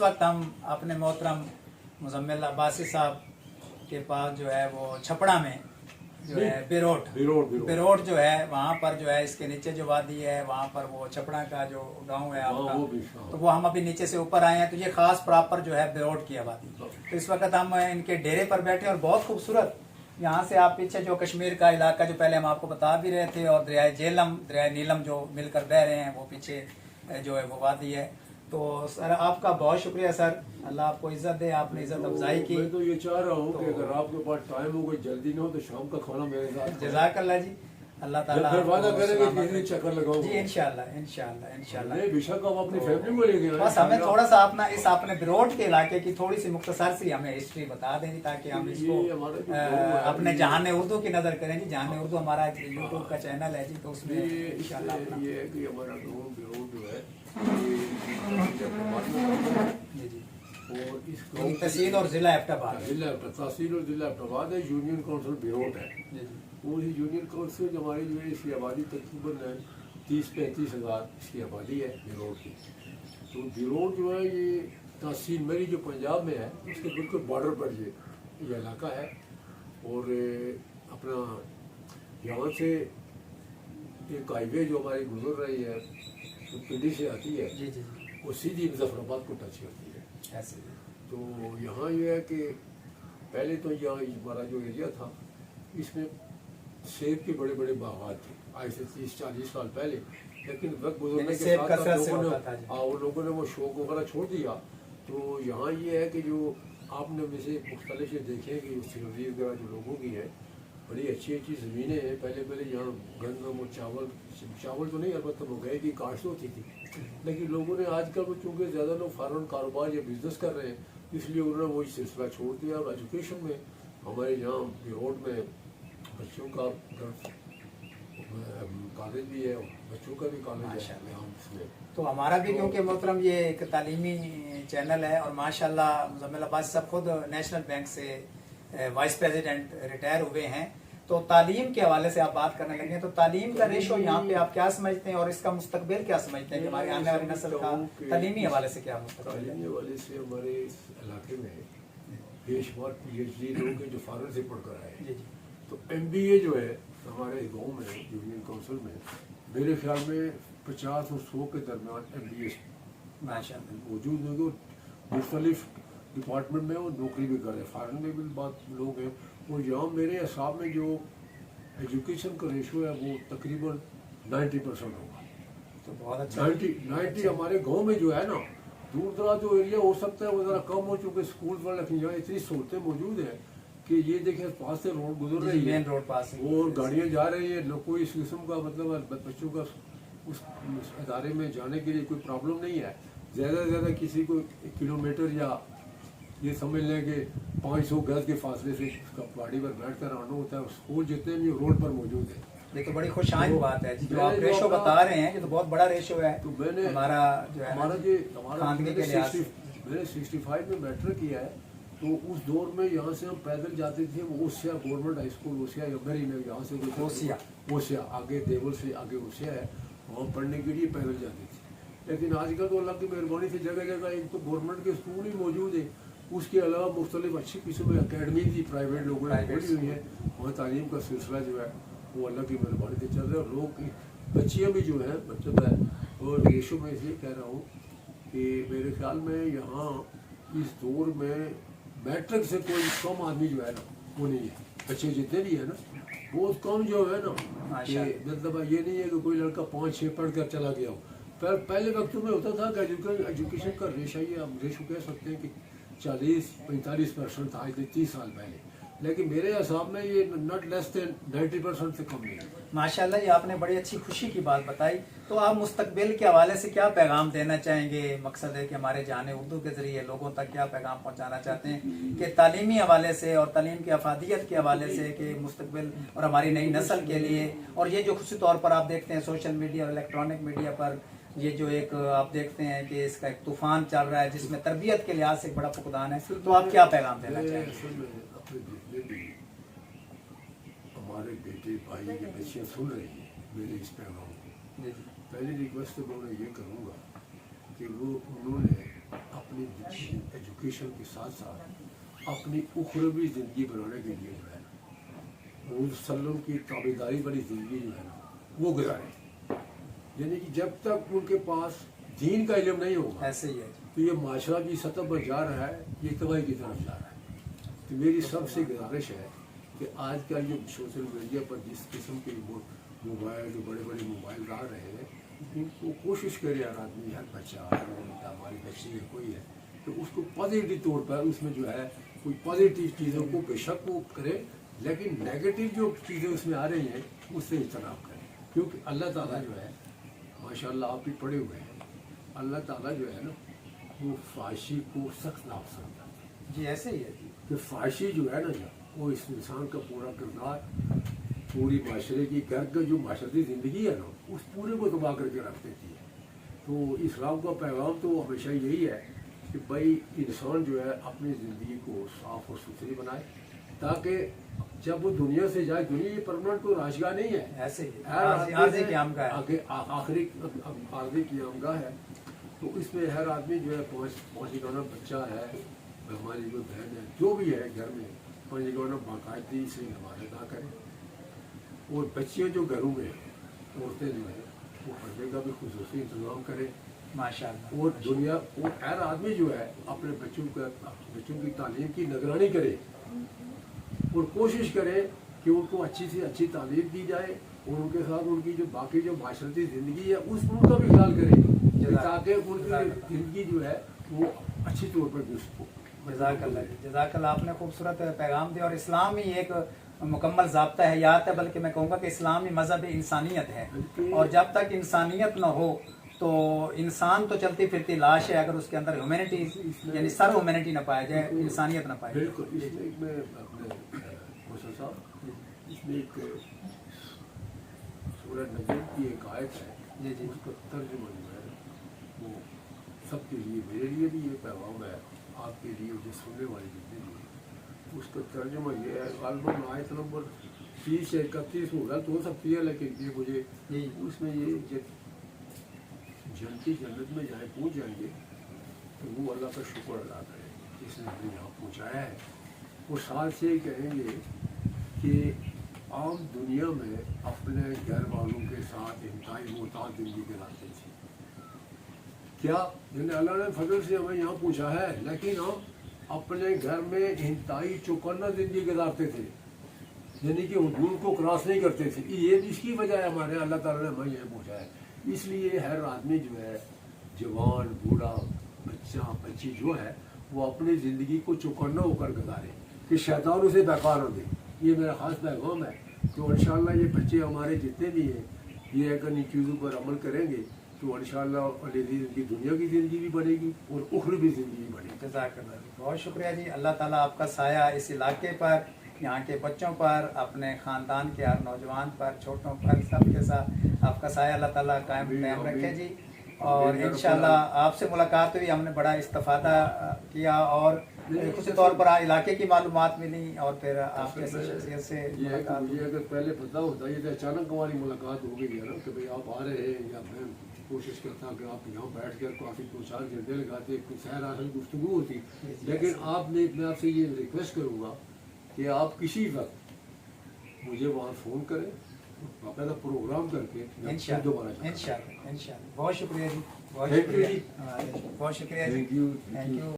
वक्त हम अपने मोहतरम मुजम्मिल अब्बासी साहब के पास जो है वो छपड़ा में जो है बिरोट जो है वहाँ पर जो है इसके नीचे जो वादी है वहाँ पर वो छपड़ा का जो गांव है आपका, तो वो हम अभी नीचे से ऊपर आए हैं। तो ये खास प्रॉपर जो है बिरोट की आबादी। तो इस वक्त हम इनके डेरे पर बैठे और बहुत खूबसूरत यहाँ से आप पीछे जो कश्मीर का इलाका जो पहले हम आपको बता भी रहे थे, और दरिया झेलम दरिया नीलम जो मिलकर बह रहे हैं, वो पीछे जो है वो वादी है। तो सर आपका बहुत शुक्रिया सर, अल्लाह आपको इज्जत दे, आपने इज्जत अफजाई की। मैं तो ये चाह रहा हूँ कि अगर आपके पास टाइम हो, कोई जल्दी ना हो, तो शाम का खाना मेरे साथ जज़ाकल्लाह जी, अल्लाह ताला फिर वादा करेंगे कि किसी चक्कर लगाऊंगा जी। इंशाल्लाह इंशाल्लाह इंशाल्लाह। नहीं बेशक आप अपनी फैमिली को लेके आए। बस हमें थोड़ा सा अपना इस अपने बिरोट के इलाके की थोड़ी सी मुख्तसर सी हमें हिस्ट्री बता दें ताकि हम इसको अपने जहान उर्दू की नजर करें जी। जहान उर्दू हमारा यूट्यूब का चैनल है जी, तो उसमें इंशाल्लाह ये है कि हमारा बिरोट जो है जी जी, और इस तहसील और जिला एबटाबाद तहसील और जिला एबटाबाद है। यूनियन काउंसिल बिरोट है। और ये यूनियन काउंसिल हमारी जो है इसकी आबादी तकरीबन 30-35 हज़ार इसकी आबादी है बिरोट की। तो बिरोट जो है ये तहसील मेरी जो पंजाब में है उसके बिल्कुल बॉर्डर पर ये इलाका है। और अपना यहाँ से एक हाईवे जो हमारी गुजर रही है जो पिंडी से आती है जी जी, वो सीधी मुजफ्फराबाद को टच करती है ऐसे। तो यहाँ ये है कि पहले तो यहाँ हमारा जो एरिया था इसमें सेब के बड़े बड़े बागात थे आज से 30-40 साल पहले। लेकिन वक्त गुजरने के साथ लोगों ने वो शौक वगैरह छोड़ दिया। तो यहाँ ये है कि जो आपने में से मुख्तलिफ देखे कि सिलवरी वगैरह जो लोगों की है बड़ी अच्छी अच्छी ज़मीनें हैं। पहले यहाँ गंदम और चावल तो नहीं, अलबत्ता मकई की काश्त होती थी। लेकिन लोगों ने आजकल वो चूँकि ज़्यादा लोग फ़ॉरेन कारोबार या बिजनेस कर रहे हैं इसलिए उन्होंने वही सिलसिला छोड़ दिया। और एजुकेशन में हमारे यहाँ बिरोट में बच्चों का कॉलेज भी है, बच्चों का भी कॉलेज है यहाँ इसमें। तो हमारा भी क्योंकि मोहतरम ये एक तालीमी चैनल है और माशाल्लाह मुजम्मिल अब्बासी साहब खुद नेशनल बैंक से वाइस प्रेसिडेंट रिटायर हुए हैं। तो तालीम के हवाले से आप बात करने लगे, तो तालीम का रेशो यहाँ पे आप क्या समझते हैं और इसका मुस्तकबिल क्या समझते हैं कि हमारे आने वाली नस्ल का तालीमी हवाले से क्या मुस्तकबिल है? तालीमी हवाले से हमारे इस इलाके में बेशुमार PhD लोग हैं जो फॉरेन से पढ़ कर आए। तो MBA जो है हमारे गांव में यूनियन काउंसिल में मेरे ख्याल में 50 और 100 के दरमियान MBA मौजूद होंगे। मुख्तलिफ डिपार्टमेंट में वो नौकरी भी कर रहे हैं, फॉरेन में भी बहुत लोग हैं। और यहाँ मेरे हिसाब में जो एजुकेशन का रेशो है वो तकरीबन 90% होगा। तो बहुत अच्छा 90 हमारे गांव में जो है ना, दूर दराज जो एरिया हो सकता है वो ज़रा कम हो चुके स्कूल वाले, लेकिन यहाँ इतनी सहूलतें मौजूद है कि ये देखें पास से रोड गुजर रही है, मेन रोड पास और गाड़ियाँ जा रही है, लोग कोई इस किस्म का मतलब बच्चों का उस अदारे में जाने के लिए कोई प्रॉब्लम नहीं है। ज़्यादा से ज़्यादा किसी को 1 किलोमीटर या ये समझ लें कि 500 गज के फासले से उसका गाड़ी पर बैठ कर आना होता है। स्कूल जितने भी रोड पर मौजूद है। ये तो बड़ी खुशाइन बात है जो आप रेशो बता रहे हैं, ये तो बहुत बड़ा रेशो है। तो मैंने हमारा जो है मैंने 65 में मैट्रिक किया है। तो उस दौर में यहाँ से हम पैदल जाते थे, वो Osian government high school Osian या मेरी में यहाँ से ओसिया आगे देवल से आगे ओसिया है, वहाँ पढ़ने के लिए पैदल जाते थे। लेकिन आजकल तो अल्लाह की मेहरबानी से जगह जगह एक तो गवर्नमेंट के स्कूल ही मौजूद है, उसके अलावा मुख्तलिफ अच्छी किस्म की अकेडमी भी प्राइवेट लोगों ने खोली हुई है। वहाँ तालीम का सिलसिला जो है वो अल्लाह की मेहरबानी से चल रहा है। और लोग बच्चियाँ भी जो हैं मतलब है। और रेशो में इसलिए कह रहा हूँ कि मेरे ख्याल में यहाँ इस दौर में मैट्रिक से कोई कम आदमी जो है ना वो नहीं है। बच्चे जितने भी है ना बहुत कम जो है ना, मतलब ये नहीं है कि कोई लड़का 5-6 पढ़ कर चला गया हो। पहले वक्तों में होता था कि एजुकेशन का रेशो कह सकते हैं कि 40-45% था आज से 30 साल पहले। लेकिन मेरे हिसाब में ये नॉट लेस देन 90% से कम नहीं है। माशाल्लाह, ये आपने बड़ी अच्छी खुशी की बात बताई। तो आप मुस्तकबिल के हवाले से क्या पैगाम देना चाहेंगे? मकसद है कि हमारे जाने उर्दू के ज़रिए लोगों तक क्या पैगाम पहुंचाना चाहते हैं कि तालीमी हवाले से और तालीम की अफादियत के हवाले से कि मुस्तकबिल और हमारी नई नस्ल के लिए। और ये जो खुशी तौर पर आप देखते हैं सोशल मीडिया और इलेक्ट्रॉनिक मीडिया पर ये जो एक आप देखते हैं कि इसका एक तूफान चल रहा है जिसमें तरबियत के लिहाज से एक बड़ा फुकदान है, तो आप क्या पैगाम देना चाहेंगे? हमारे बेटे भाई के बच्चियाँ सुन रही हैं मेरे इस पैगाम को, पहली रिक्वेस्ट तो मैं ये करूँगा कि वो उन्होंने اپنی ایجوکیشن کے ساتھ ساتھ اپنی اخروی زندگی بنانے کے لیے جو ہے حضور صلی اللہ علیہ وسلم کی تابعداری والی زندگی جو ہے نا وہ گزارے. یعنی کہ جب تک ان کے پاس دین کا علم نہیں ہوگا ایسے ہی ہے. تو یہ معاشرہ کی سطح پر جا رہا ہے, یہ تباہی کی طرف جا رہا ہے. تو میری سب سے گزارش ہے کہ آج کل جو سوشل میڈیا پر جس قسم کے موبائل جو بڑے بڑے موبائل آ رہے ہیں ان کو کوشش کرے ہر آدمی, ہر بچہ, ہر ہماری بچی ہے کوئی ہے تو اس کو پازیٹیو طور پر اس میں جو ہے کوئی پازیٹیو چیزوں کو بے شک وہ کرے, لیکن نیگیٹو جو چیزیں اس میں آ رہی ہیں اس سے اجتناب کریں. کیونکہ اللہ تعالیٰ جو ہے ماشاء اللہ آپ بھی پڑھے ہوئے ہیں, اللہ تعالیٰ جو ہے نا وہ فحاشی کو سخت ناپسند ہے. جی ایسے ہی ہے جی. کہ فحاشی جو ہے نا وہ اس انسان کا پورا کردار, پوری معاشرے کی گھر کا جو معاشرتی زندگی ہے نا اس پورے کو تباہ کر کے رکھ دیتی ہے. تو اسلام کا پیغام تو ہمیشہ یہی ہے کہ بھائی انسان جو ہے اپنی زندگی کو صاف اور ستھری بنائے تاکہ جب وہ دنیا سے جائے, دنیا یہ پرماننٹ کوئی راشگاہ نہیں ہے, ایسے ہی عارضی قیامگاہ ہے, آخری عارضی قیامگاہ ہے. تو اس میں ہر آدمی جو ہے پانچ گانا بچہ ہے, ہماری جو بہن ہے, جو بھی ہے گھر میں پانچ گانا باقاعدگی سے نماز ادا کریں. اور بچیاں جو گھروں میں عورتیں جو ہیں وہ پڑھنے کا بھی خصوصی انتظام کریں ماشاء اللہ. اور دنیا اور ہر آدمی جو ہے اپنے بچوں کی تعلیم کی نگرانی کرے اور کوشش کرے کہ ان کو اچھی سے اچھی تعلیم دی جائے اور ان کے ساتھ ان کی جو باقی جو معاشرتی زندگی ہے اس ان کا بھی خیال کرے تاکہ ان کی زندگی جو ہے وہ اچھی طور پر گزرے. جزاک اللہ, جزاک اللہ. آپ نے خوبصورت پیغام دیا, اور اسلام ہی ایک مکمل ضابطہ حیات ہے, بلکہ میں کہوں گا کہ اسلامی مذہب انسانیت ہے, اور جب تک انسانیت نہ ہو تو انسان تو چلتی پھرتی لاش ہے. اگر اس کے اندر ہیومینٹی یعنی سر ہیومینٹی نہ پایا جائے, انسانیت نہ پائے جائے. بالکل. اس میں میں اپنے حسن صاحب اس میں ایک سورہ نجم کی ایک آیت ہے, جی جی, اس کا ترجمہ جو ہے وہ سب کے لیے, میرے لیے بھی یہ پیغام ہے, آپ کے لیے جو سننے والے جتنے بھی, اس کا ترجمہ یہ ہے. غالباً آیت نمبر 30 یا 31 میں غلط ہو سکتی ہے, لیکن یہ مجھے اس میں یہ جنتی جنت میں جائیں پہنچ جائیں گے تو وہ اللہ کا شکر ادا کریں جس نے ہمیں یہاں پہنچایا ہے. وہ ساتھ سے کہیں گے کہ عام دنیا میں اپنے گھر والوں کے ساتھ انتہائی محتاط زندگی گزارتے تھے. کیا یعنی اللہ نے فضل سے ہمیں یہاں پہنچا ہے, لیکن ہم اپنے گھر میں انتہائی چوکنا زندگی گزارتے تھے, یعنی کہ حدود کو کراس نہیں کرتے تھے. یہ اس کی وجہ ہے ہمارے اللہ تعالیٰ نے ہمیں یہاں پہنچا ہے. اس لیے ہر آدمی جو ہے, جوان, بوڑھا, بچہ, بچی جو ہے وہ اپنی زندگی کو چوکنا ہو کر گزارے کہ شیطان اسے بیکار ہو دے. یہ میرا خاص پیغام ہے. تو انشاءاللہ یہ بچے ہمارے جتنے بھی ہیں یہ اگر ان چیزوں پر عمل کریں گے تو انشاءاللہ ان کی دنیا کی زندگی بھی بڑھے گی اور اخروی زندگی بڑھے گی. جزاک اللہ جی, بہت شکریہ جی. اللہ تعالیٰ آپ کا سایہ اس علاقے پر, یہاں کے بچوں پر, اپنے خاندان کے ہر نوجوان پر, چھوٹوں پر, سب کے ساتھ آپ کا سایہ اللہ تعالیٰ قائم رکھے جی. اور انشاءاللہ آپ سے ملاقات ہوئی, ہم نے بڑا استفادہ کیا اور خصوصی طور پر علاقے کی معلومات ملی, اور پھر آپ کی شخصیت سے مجھے اگر پہلے پتہ ہوتا یہ تو اچانک ہماری ملاقات ہو گئی ہے نا کہ بھائی آپ آ رہے ہیں, یا میں کوشش کرتا کہ آپ یہاں بیٹھ کر کافی 2-4 گھنٹے لگاتے, کچھ سیر حاصل گفتگو ہوتی, لیکن میں آپ سے یہ ریکویسٹ کروں گا کہ آپ کسی وقت مجھے وہاں فون کریں, باقاعدہ پروگرام کر کے دوبارہ. انشاءاللہ. بہت شکریہ جی, بہت شکریہ جی.